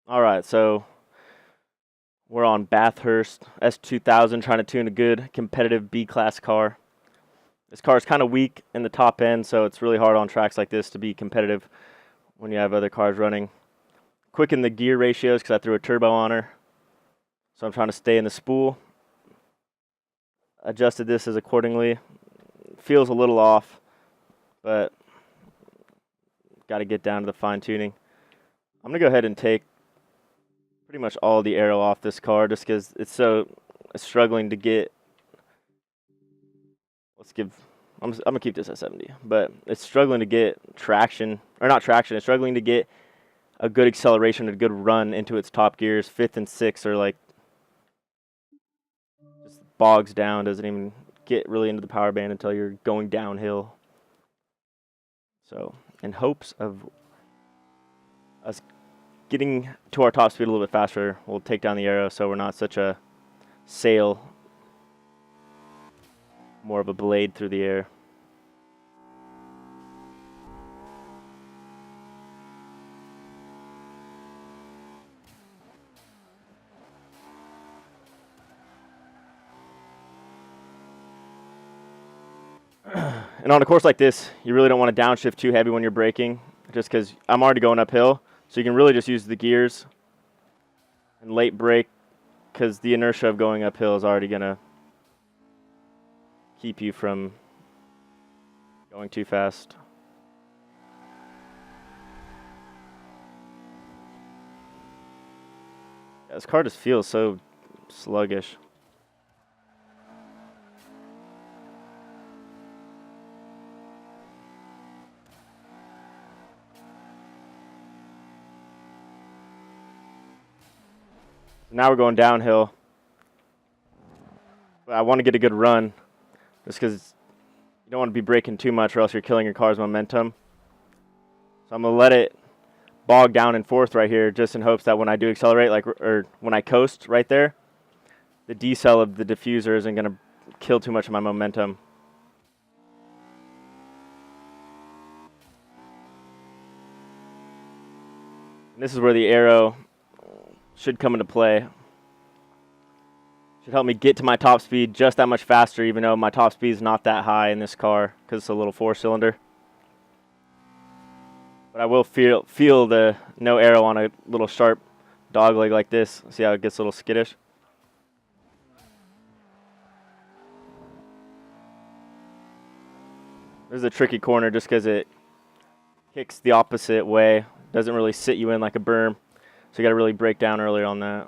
All right, so we're on Bathurst S2000 trying to tune a good competitive B-class car. This car is kind of weak in the top end, so it's really hard on tracks like this to be competitive when you have other cars running. Quicken the gear ratios because I threw a turbo on her. So I'm trying to stay in the spool. Adjusted this as accordingly. Feels a little off, but got to get down to the fine tuning. I'm going to go ahead and take pretty much all the aero off this car just because it's struggling to get. I'm going to keep this at 70, but it's struggling to get traction, or not traction, it's struggling to get a good acceleration, a good run into its top gears. Fifth and sixth are like just bogs down, doesn't even get really into the power band until you're going downhill. So in hopes of us getting to our top speed a little bit faster, we'll take down the aero so we're not such a sail, more of a blade through the air. And on a course like this, you really don't want to downshift too heavy when you're braking, just because I'm already going uphill. So you can really just use the gears and late brake, because the inertia of going uphill is already going to keep you from going too fast. Yeah, this car just feels so sluggish. Now we're going downhill. But I want to get a good run, just because you don't want to be braking too much or else you're killing your car's momentum. So I'm going to let it bog down in fourth right here, just in hopes that when I do accelerate, or when I coast right there, the decel of the diffuser isn't going to kill too much of my momentum. And this is where the aero should come into play. Should help me get to my top speed just that much faster, even though my top speed is not that high in this car because it's a little four-cylinder. But I will feel the no aero on a little sharp dog leg like this. See how it gets a little skittish? This is a tricky corner just because it kicks the opposite way. Doesn't really sit you in like a berm. So you got to really break down earlier on that.